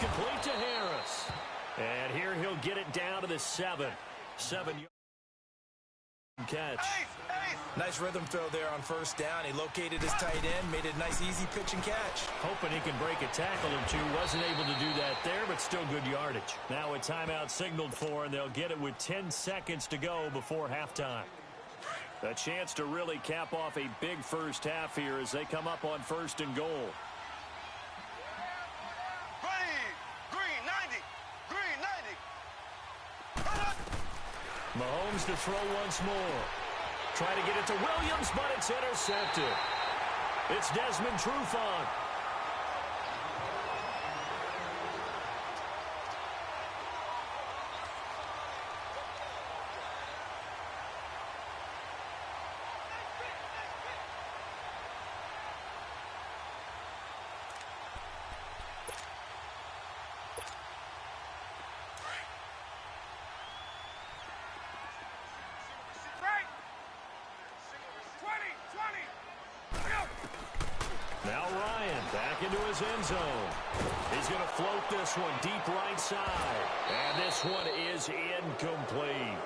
complete to Harris. And here he'll get it down to the 7. 7-yard catch. Nice rhythm throw there on first down. He located his tight end, made it a nice easy pitch and catch. Hoping he can break a tackle or two. Wasn't able to do that there, but still good yardage. Now a timeout signaled for, and they'll get it with 10 seconds to go before halftime. A chance to really cap off a big first half here as they come up on 1st and goal. Mahomes to throw once more. Try to get it to Williams, but it's intercepted. It's Desmond Trufant. Now Ryan back into his end zone. He's going to float this one deep right side. And this one is incomplete.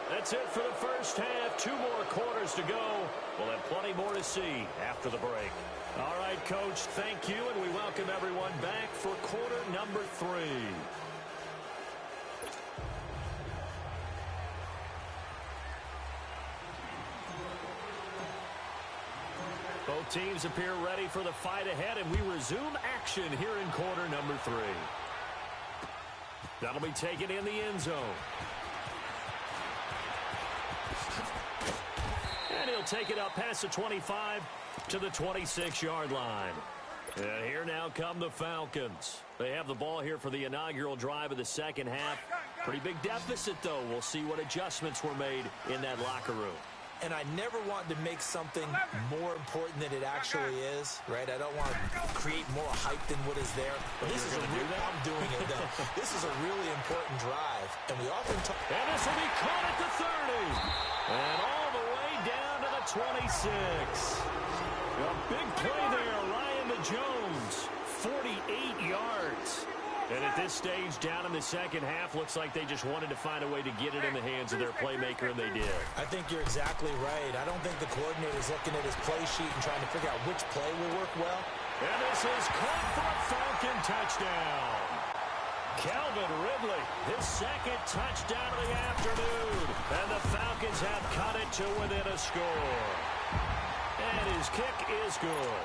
That's it for the first half. 2 more quarters to go. We'll have plenty more to see after the break. All right, Coach, thank you, and we welcome everyone back for quarter number 3. Both teams appear ready for the fight ahead, and we resume action here in quarter number 3. That'll be taken in the end zone. And he'll take it up past the 25 to the 26-yard line. And here now come the Falcons. They have the ball here for the inaugural drive of the second half. Pretty big deficit, though. We'll see what adjustments were made in that locker room. And I never want to make something more important than it actually is, right? I don't want to create more hype than what is there. But this is a real, I'm doing it, though. This is a really important drive. And we often talk. And this will be caught at the 30. And all the way down to the 26. A big play there, Ryan to Jones. 48 yards. And at this stage, down in the second half, looks like they just wanted to find a way to get it in the hands of their playmaker, and they did. I think you're exactly right. I don't think the coordinator's looking at his play sheet and trying to figure out which play will work well. And this is caught for a Falcon touchdown. Calvin Ridley, his second touchdown of the afternoon. And the Falcons have cut it to within a score. And his kick is good.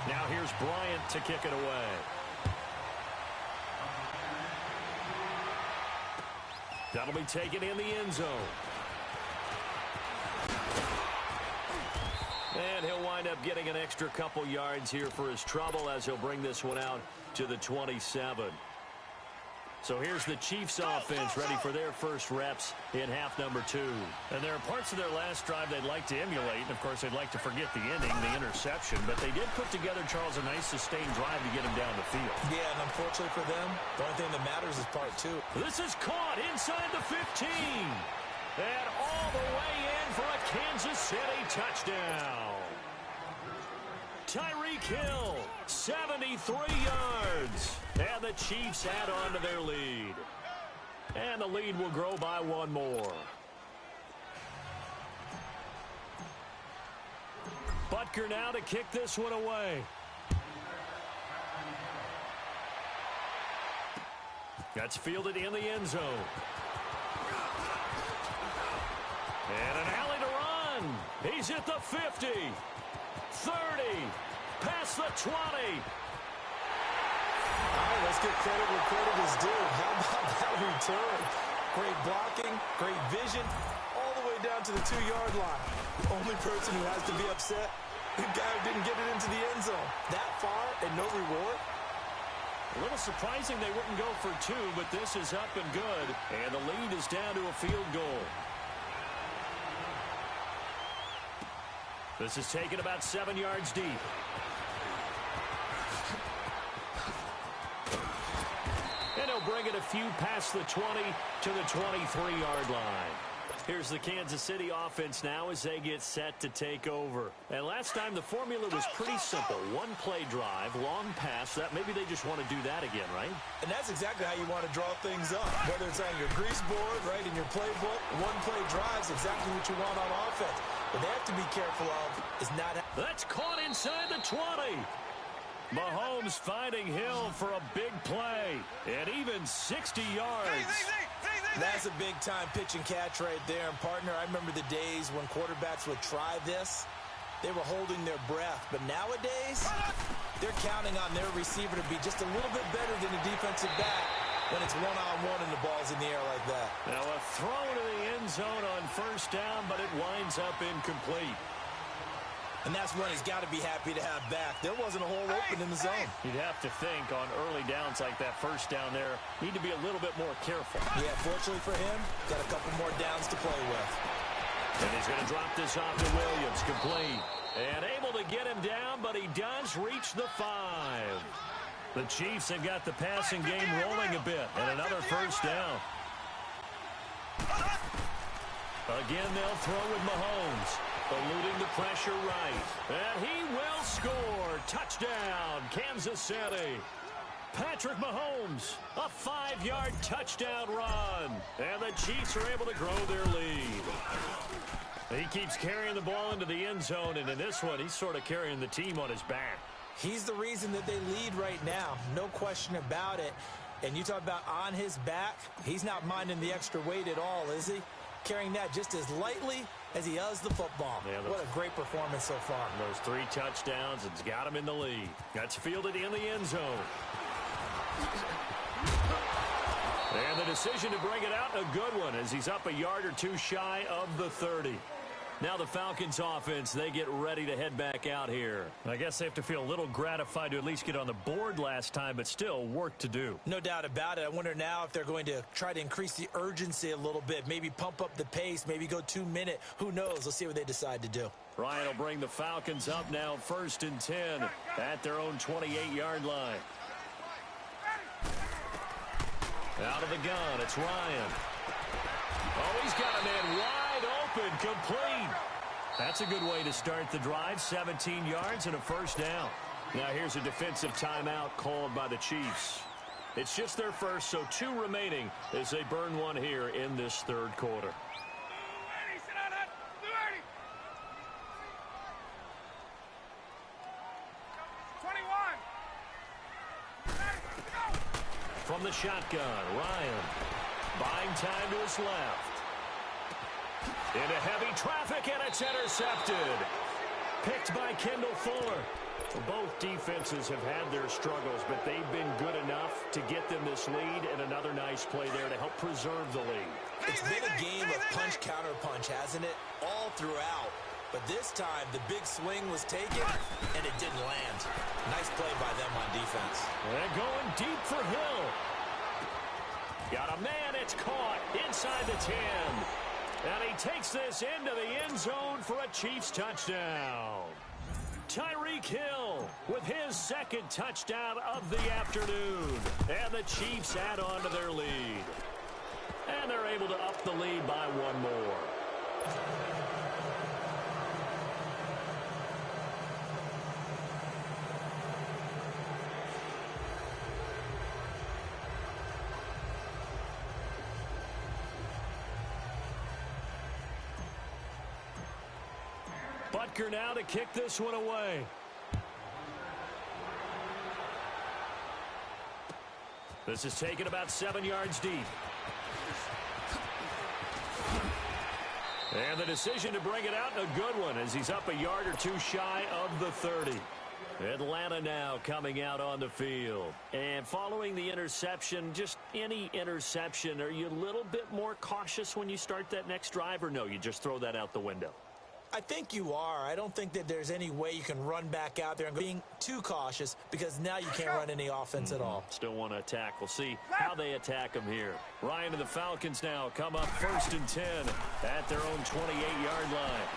Now here's Bryant to kick it away. That'll be taken in the end zone. And he'll wind up getting an extra couple yards here for his trouble as he'll bring this one out to the 27. So here's the Chiefs offense ready for their first reps in half number 2. And there are parts of their last drive they'd like to emulate. And, of course, they'd like to forget the ending, the interception. But they did put together, Charles, a nice sustained drive to get him down the field. Yeah, and unfortunately for them, the only thing that matters is part 2. This is caught inside the 15. And all the way in for a Kansas City touchdown. Tyreek Hill, 73 yards. And the Chiefs add on to their lead. And the lead will grow by 1 more. Butker now to kick this one away. That's fielded in the end zone. And an alley to run. He's at the 50. 30. Past the 20. All right, let's give credit where credit is due. How about that return? Great blocking, great vision, all the way down to the 2-yard line. The only person who has to be upset, the guy who didn't get it into the end zone. That far and no reward? A little surprising they wouldn't go for 2, but this is up and good. And the lead is down to a field goal. This is taken about 7 yards deep. And he'll bring it a few past the 20 to the 23-yard line. Here's the Kansas City offense now as they get set to take over. And last time the formula was pretty simple. One play drive, long pass. That maybe they just want to do that again, right? And that's exactly how you want to draw things up. Whether it's on your grease board, right, in your playbook, one play drive's exactly what you want on offense. What they have to be careful of is not... That's caught inside the 20. Mahomes finding Hill for a big play. And even 60 yards. That's a big-time pitch and catch right there. And, partner, I remember the days when quarterbacks would try this. They were holding their breath. But nowadays, they're counting on their receiver to be just a little bit better than the defensive back when it's one-on-one and the ball's in the air like that. Now a throw to the end zone on first down, but it winds up incomplete. And that's one he's got to be happy to have back. There wasn't a hole open in the zone. You'd have to think on early downs like that first down there, need to be a little bit more careful. Yeah, fortunately for him, got a couple more downs to play with. And he's going to drop this off to Williams, complete. And able to get him down, but he does reach the 5. The Chiefs have got the passing game rolling a bit, and another first down. Again, they'll throw with Mahomes. Eluding the pressure right. And he will score. Touchdown, Kansas City. Patrick Mahomes, a 5-yard touchdown run. And the Chiefs are able to grow their lead. He keeps carrying the ball into the end zone, and in this one, he's sort of carrying the team on his back. He's the reason that they lead right now. No question about it. And you talk about on his back, he's not minding the extra weight at all, is he? Carrying that just as lightly as he does the football. Yeah, what a great performance so far. Those 3 touchdowns, it's got him in the lead. That's fielded in the end zone. And the decision to bring it out, a good one, as he's up a yard or 2 shy of the 30. Now the Falcons offense, they get ready to head back out here. I guess they have to feel a little gratified to at least get on the board last time, but still work to do. No doubt about it. I wonder now if they're going to try to increase the urgency a little bit, maybe pump up the pace, maybe go 2-minute. Who knows? Let's see what they decide to do. Ryan will bring the Falcons up now 1st and 10 at their own 28-yard line. Out of the gun, it's Ryan. Oh, he's got a man wide open, complete. That's a good way to start the drive, 17 yards and a first down. Now here's a defensive timeout called by the Chiefs. It's just their first, so 2 remaining as they burn one here in this 3rd quarter. From the shotgun, Ryan. Buying time to his left. Into heavy traffic, and it's intercepted. Picked by Kendall Fuller. Both defenses have had their struggles, but they've been good enough to get them this lead, and another nice play there to help preserve the lead. It's been a game of punch-counter-punch, hasn't it? All throughout. But this time, the big swing was taken, and it didn't land. Nice play by them on defense. And going deep for Hill. Got a man, it's caught inside the 10. And he takes this into the end zone for a Chiefs touchdown. Tyreek Hill with his 2nd touchdown of the afternoon. And the Chiefs add on to their lead. And they're able to up the lead by 1 more. Butker now to kick this one away. This is taken about 7 yards deep. And the decision to bring it out, a good one, as he's up a yard or 2 shy of the 30. Atlanta now coming out on the field. And following the interception, just any interception, are you a little bit more cautious when you start that next drive, or no, you just throw that out the window? I think you are. I don't think that there's any way you can run back out there and being too cautious, because now you can't run any offense at all. Still want to attack. We'll see how they attack him here. Ryan and the Falcons now come up 1st and 10 at their own 28-yard line.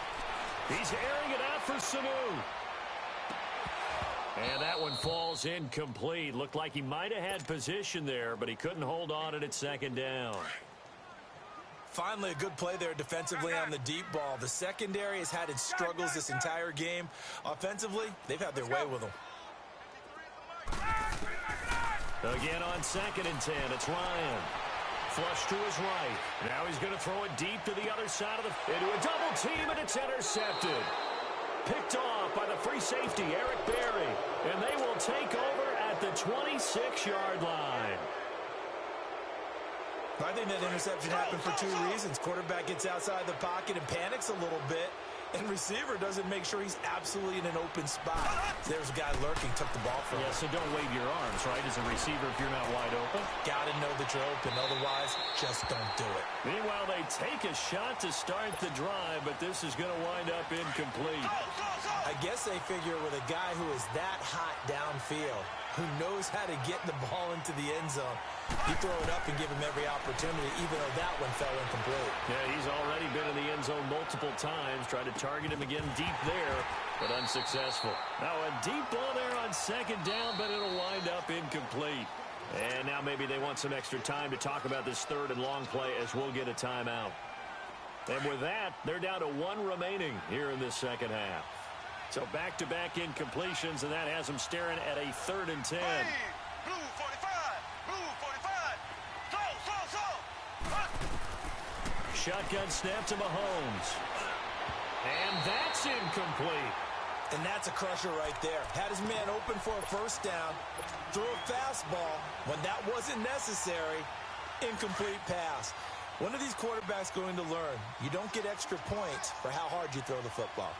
He's airing it out for Sanu. And that one falls incomplete. Looked like he might have had position there, but he couldn't hold on at 2nd down. Finally, a good play there defensively on the deep ball. The secondary has had its struggles this entire game. Offensively, they've had their way with them. Again on 2nd and 10, it's Ryan. Flush to his right. Now he's going to throw it deep to the other side of the... into a double team, and it's intercepted. Picked off by the free safety, Eric Berry. And they will take over at the 26-yard line. I think that interception happened for 2 reasons. Quarterback gets outside the pocket and panics a little bit, and receiver doesn't make sure he's absolutely in an open spot. There's a guy lurking, took the ball from him. Yeah, so don't wave your arms, right, as a receiver if you're not wide open. Got to know that you're open, otherwise just don't do it. Meanwhile, they take a shot to start the drive, but this is going to wind up incomplete. I guess they figure with a guy who is that hot downfield, who knows how to get the ball into the end zone, you throw it up and give him every opportunity, even though that one fell incomplete. Yeah, he's already been in the end zone multiple times. Tried to target him again deep there, but unsuccessful. Now a deep ball there on 2nd down, but it'll wind up incomplete. And now maybe they want some extra time to talk about this 3rd and long play as we'll get a timeout. And with that, they're down to 1 remaining here in this 2nd half. So back-to-back incompletions, and that has them staring at a 3rd and 10. Blue 45, blue 45, Shotgun snap to Mahomes. And that's incomplete. And that's a crusher right there. Had his man open for a 1st down, threw a fastball when that wasn't necessary, incomplete pass. When are these quarterbacks going to learn? You don't get extra points for how hard you throw the football.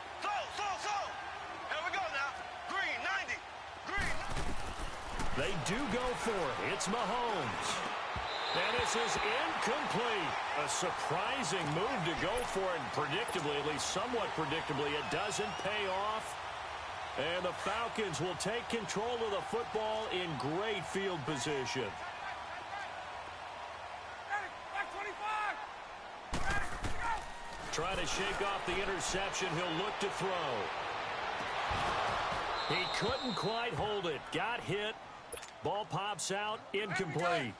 They do go for it. It's Mahomes. And this is incomplete. A surprising move to go for it. And predictably, at least somewhat predictably, it doesn't pay off. And the Falcons will take control of the football in great field position. Trying to shake off the interception. He'll look to throw. He couldn't quite hold it. Got hit. Ball pops out, incomplete.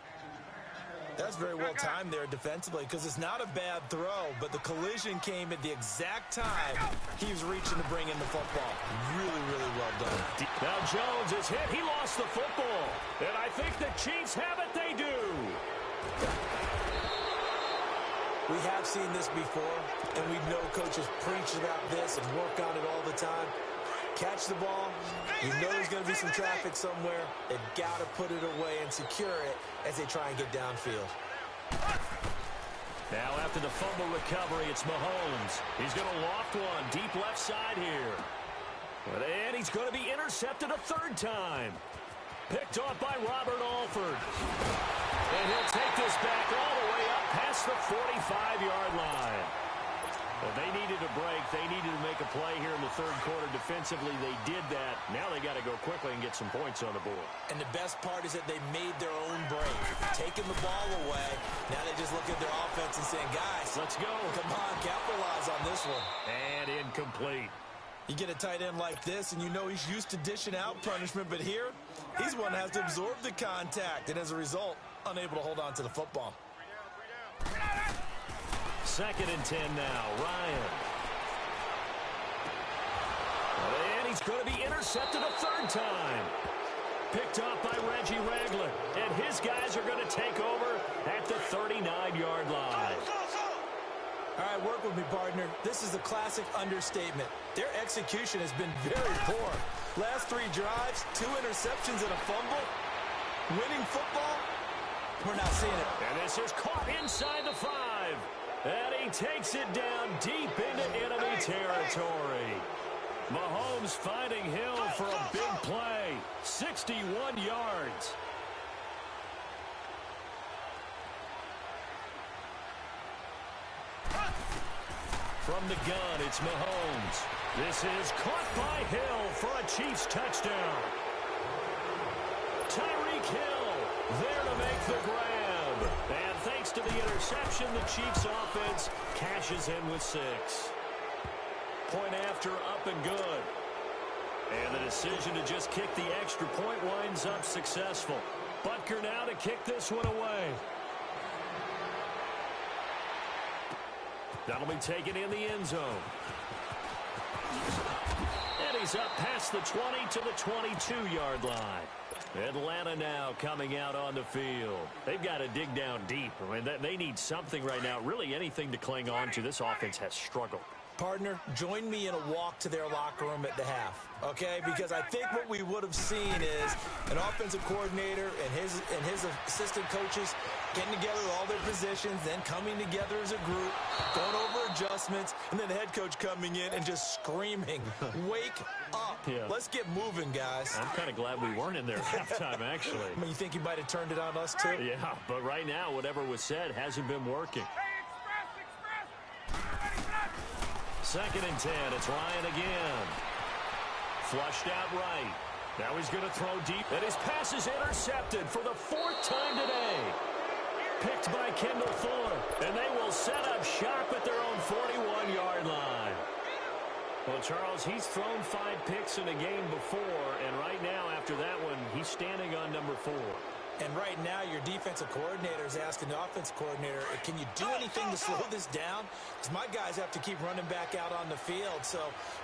That's very well timed there defensively because it's not a bad throw, but the collision came at the exact time he was reaching to bring in the football. Really, really well done. Now Jones is hit. He lost the football. And I think the Chiefs have it. They do. We have seen this before, and we know coaches preach about this and work on it all the time. Catch the ball. You know there's going to be some traffic somewhere. They've got to put it away and secure it as they try and get downfield. Now after the fumble recovery, it's Mahomes. He's going to loft one deep left side here. And he's going to be intercepted a 3rd time. Picked off by Robert Alford. And he'll take this back all the way up past the 45-yard line. Well, they needed a break. They needed to make a play here in the 3rd quarter. Defensively, they did that. Now they got to go quickly and get some points on the board. And the best part is that they made their own break. Taking the ball away. Now they just look at their offense and saying, guys, let's go. Come on, capitalize on this one. And incomplete. You get a tight end like this, and you know he's used to dishing out punishment, but here, he's one that has to absorb the contact, and as a result, unable to hold on to the football. 2nd and 10 now. Ryan. And he's going to be intercepted a 3rd time. Picked off by Reggie Ragland. And his guys are going to take over at the 39-yard line. All right, work with me, partner. This is a classic understatement. Their execution has been very poor. Last 3 drives, 2 interceptions and a fumble. Winning football, we're not seeing it. And this is caught inside the 5. And he takes it down deep into enemy territory. Mahomes finding Hill for a big play. 61 yards. From the gun, it's Mahomes. This is caught by Hill for a Chiefs touchdown. Tyreek Hill there to make the grab. And thanks to the interception, the Chiefs offense cashes in with 6. Point after, up and good. And the decision to just kick the extra point winds up successful. Butker now to kick this one away. That'll be taken in the end zone. And he's up past the 20 to the 22-yard line. Atlanta now coming out on the field. They've got to dig down deep. I mean, they need something right now, really anything to cling on to. This offense has struggled. Partner, join me in a walk to their locker room at the half, okay? Because I think what we would have seen is an offensive coordinator and his assistant coaches getting together with all their positions, then coming together as a group, going over adjustments, and then the head coach coming in and just screaming, wake up. Yeah. Let's get moving, guys. I'm kind of glad we weren't in there at halftime, actually. I mean, you think he might have turned it on us, too? Yeah, but right now, whatever was said hasn't been working. Second and 10, it's Ryan again. Flushed out right. Now he's going to throw deep, and his pass is intercepted for the fourth time today. Picked by Kendall Fuller, and they will set up shop at their own 41-yard line. Well, Charles, he's thrown 5 picks in a game before, and right now, after that one, he's standing on number 4. And right now, your defensive coordinator is asking the offensive coordinator, can you do anything to slow this down? Because my guys have to keep running back out on the field. So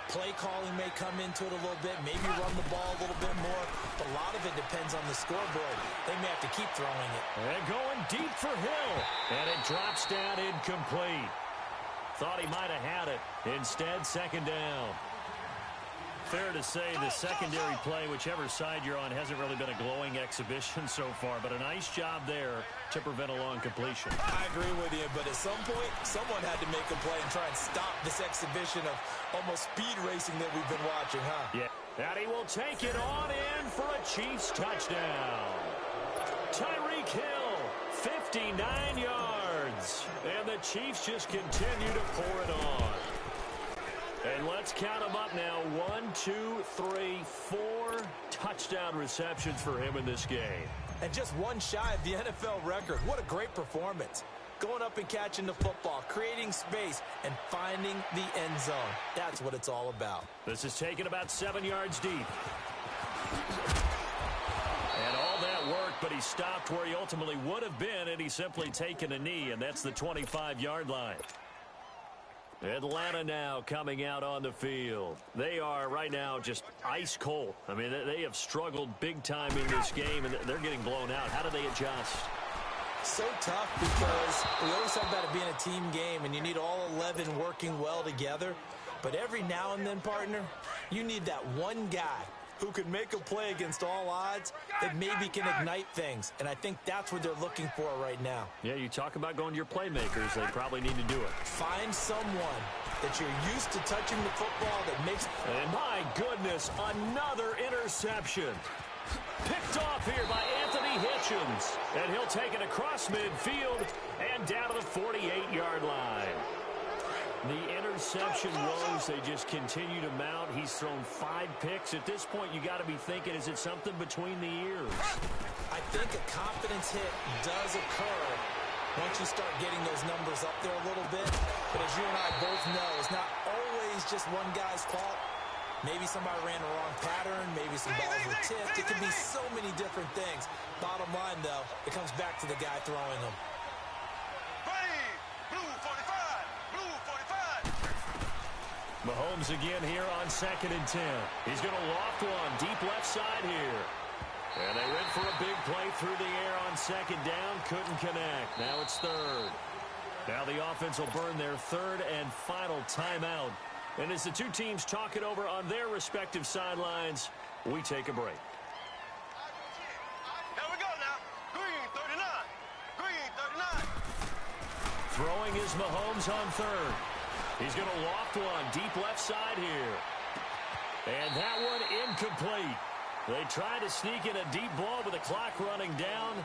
play calling may come into it a little bit, maybe run the ball a little bit more. But a lot of it depends on the scoreboard. They may have to keep throwing it. And going deep for Hill. And it drops down incomplete. Thought he might have had it. Instead, second down. Fair to say the secondary play, whichever side you're on, hasn't really been a glowing exhibition so far, but a nice job there to prevent a long completion. I agree with you, but at some point, someone had to make a play and try and stop this exhibition of almost speed racing that we've been watching, huh? Yeah, and he will take it on in for a Chiefs touchdown. Tyreek Hill, 59 yards, and the Chiefs just continue to pour it on. And let's count them up now. 1, 2, 3, 4 touchdown receptions for him in this game. And just one shy of the NFL record. What a great performance. Going up and catching the football, creating space, and finding the end zone. That's what it's all about. This is taken about 7 yards deep. And all that work, but he stopped where he ultimately would have been, and he's simply taken a knee, and that's the 25-yard line. Atlanta now coming out on the field. They are right now just ice cold. I mean, they have struggled big time in this game, and they're getting blown out. How do they adjust? So tough because we always talk about it being a team game, and you need all 11 working well together. But every now and then, partner, you need that one guy who can make a play against all odds that maybe can ignite things. And I think that's what they're looking for right now. Yeah, you talk about going to your playmakers. They probably need to do it. Find someone that you're used to touching the football that makes... And my goodness, another interception. Picked off here by Anthony Hitchens. And he'll take it across midfield and down to the 48-yard line. The interception woes, they just continue to mount. He's thrown 5 picks. At this point, you got to be thinking, is it something between the ears? I think a confidence hit does occur once you start getting those numbers up there a little bit. But as you and I both know, it's not always just one guy's fault. Maybe somebody ran the wrong pattern. Maybe some balls were tipped. It could be so many different things. Bottom line, though, it comes back to the guy throwing them. Mahomes again here on 2nd and 10. He's going to loft one deep left side here. And they went for a big play through the air on 2nd down. Couldn't connect. Now it's 3rd. Now the offense will burn their 3rd and final timeout. And as the two teams talk it over on their respective sidelines, we take a break. Here we go now. Green 39. Green 39. Throwing is Mahomes on 3rd. He's going to loft one deep left side here. And that one incomplete. They try to sneak in a deep ball with the clock running down,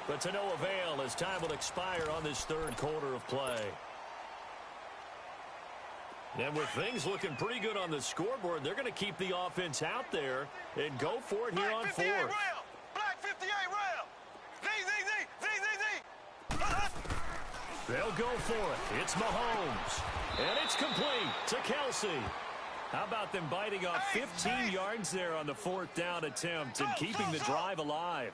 but to no avail as time will expire on this 3rd quarter of play. And with things looking pretty good on the scoreboard, they're going to keep the offense out there and go for it here on 4th. Black 58 rail. Z. They'll go for it. It's Mahomes. And it's complete to Kelsey. How about them biting off 15 yards there on the 4th down attempt and keeping the drive alive?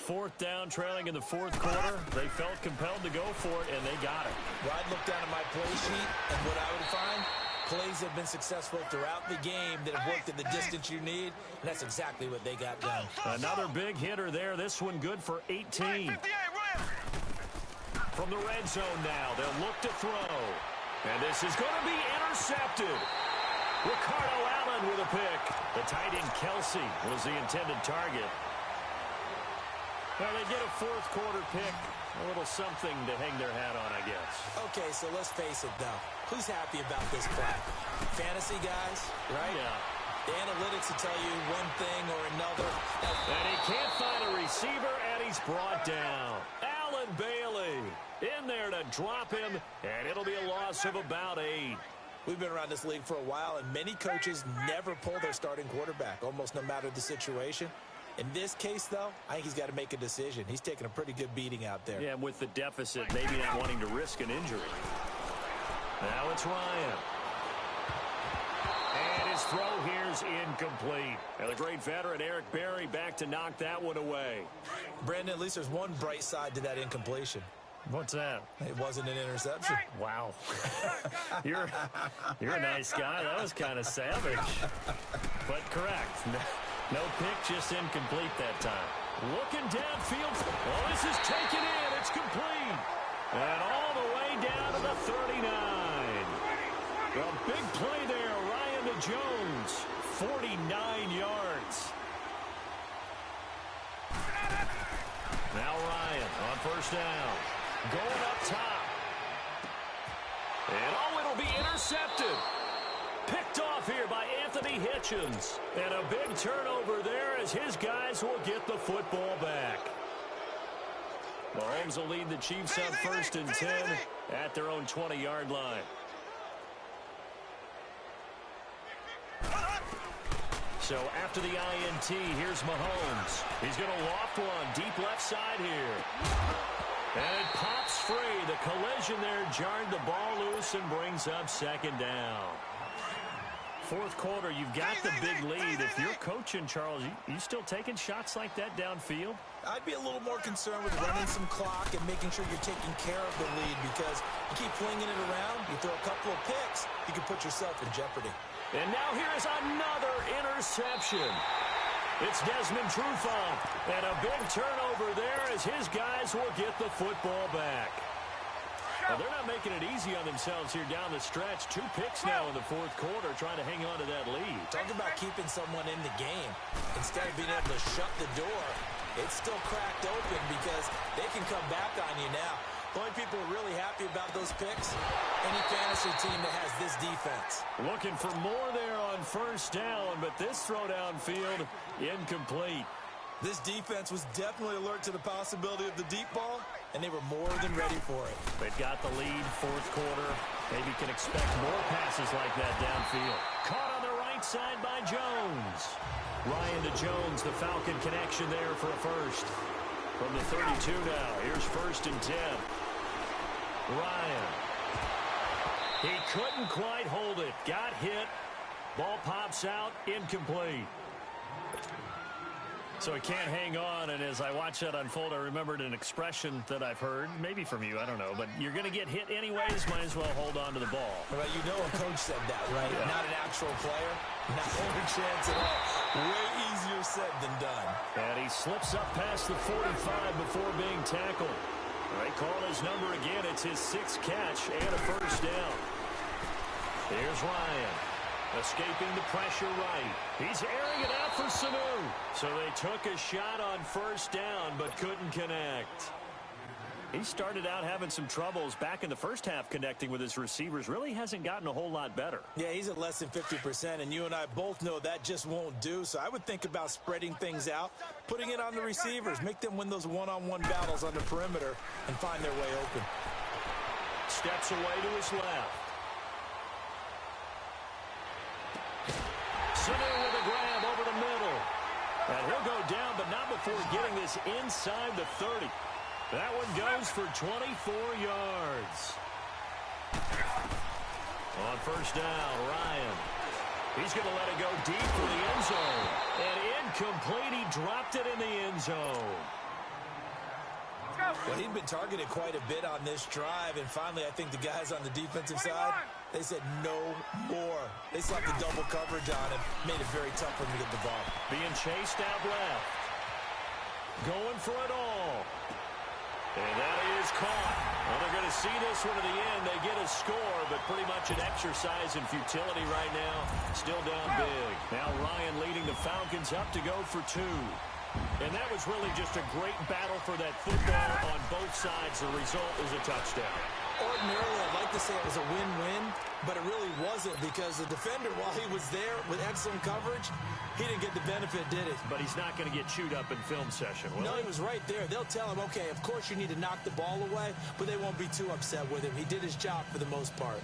Fourth down, trailing in the fourth quarter. They felt compelled to go for it, and they got it. Well, I'd look down at my play sheet, and what I would find, plays have been successful throughout the game that have worked at the distance you need, and that's exactly what they got done. Another big hitter there. This one good for 18. From the red zone now, they'll look to throw. And this is going to be intercepted. Ricardo Allen with a pick. The tight end Kelsey was the intended target. Well, they get a fourth quarter pick. A little something to hang their hat on, I guess. Okay, so let's face it, though. Who's happy about this play? Fantasy guys, right? Yeah. The analytics will tell you one thing or another. And he can't find a receiver, and he's brought down. Allen Bailey in there to drop him, and it'll be a loss of about 8. We've been around this league for a while, and many coaches never pull their starting quarterback, almost no matter the situation. In this case, though, I think he's got to make a decision. He's taking a pretty good beating out there. Yeah, with the deficit, maybe not wanting to risk an injury. Now it's Ryan. And his throw here's incomplete. And the great veteran Eric Berry back to knock that one away. Brandon, at least there's one bright side to that incompletion. What's that? It wasn't an interception. Wow. You're a nice guy. That was kind of savage. But correct. No pick, just incomplete that time. Looking downfield. Well, this is taken in. It's complete. And all the way down to the 39. A big play there. Ryan to Jones. 49 yards. Now Ryan on first down. Going up top. And it'll be intercepted. Picked off here by Anthony Hitchens. And a big turnover there as his guys will get the football back. Mahomes will lead the Chiefs on first and 10 at their own 20-yard line. So after the INT, here's Mahomes. He's going to loft one deep left side here. And it pops free. The collision there jarred the ball loose and brings up second down. Fourth quarter, you've got the big lead. If you're coaching, Charles, you still taking shots like that downfield? I'd be a little more concerned with running some clock and making sure you're taking care of the lead, because you keep flinging it around, you throw a couple of picks, you can put yourself in jeopardy. And now here's another interception. It's Desmond Trufant. And a big turnover there as his guys will get the football back. Well, they're not making it easy on themselves here down the stretch. 2 picks now in the fourth quarter, trying to hang on to that lead. Talk about keeping someone in the game. Instead of being able to shut the door, it's still cracked open because they can come back on you now. The only people really happy about those picks, any fantasy team that has this defense. Looking for more there on first down, but this throw downfield incomplete. This defense was definitely alert to the possibility of the deep ball, and they were more than ready for it. They've got the lead, fourth quarter. Maybe can expect more passes like that downfield. Caught on the right side by Jones. Ryan to Jones, the Falcon connection there for a first. From the 32 now, here's first and 10. Ryan. He couldn't quite hold it. Got hit. Ball pops out, incomplete. So he can't hang on, and as I watch that unfold, I remembered an expression that I've heard, maybe from you, I don't know, but you're going to get hit anyways, might as well hold on to the ball. Well, you know a coach said that, right? Yeah. Not an actual player. Not a chance at all. Way easier said than done. And he slips up past the 45 before being tackled. They call his number again. It's his 6th catch and a first down. Here's Ryan. Escaping the pressure right. He's airing it out for Sanu. So they took a shot on first down but couldn't connect. He started out having some troubles back in the first half connecting with his receivers. Really hasn't gotten a whole lot better. Yeah, he's at less than 50%, and you and I both know that just won't do. So I would think about spreading things out, putting it on the receivers, make them win those one-on-one battles on the perimeter and find their way open. Steps away to his left. Sanu with a grab over the middle. And he'll go down, but not before getting this inside the 30. That one goes for 24 yards. On first down, Ryan. He's going to let it go deep for the end zone. And incomplete. He dropped it in the end zone. Well, he'd been targeted quite a bit on this drive, and finally I think the guys on the defensive side, they said no more. They slapped the double coverage on him, made it very tough for him to get the ball. Being chased out left. Going for it all. And that is caught. Well, they're going to see this one to the end. They get a score, but pretty much an exercise in futility right now. Still down big. Now Ryan leading the Falcons up to go for 2. And that was really just a great battle for that football on both sides. The result is a touchdown. Ordinarily, I'd like to say it was a win-win, but it really wasn't because the defender, while he was there with excellent coverage, he didn't get the benefit, did he? But he's not going to get chewed up in film session, will No, he? he was right there. They'll tell him, okay, of course you need to knock the ball away, but they won't be too upset with him. He did his job for the most part.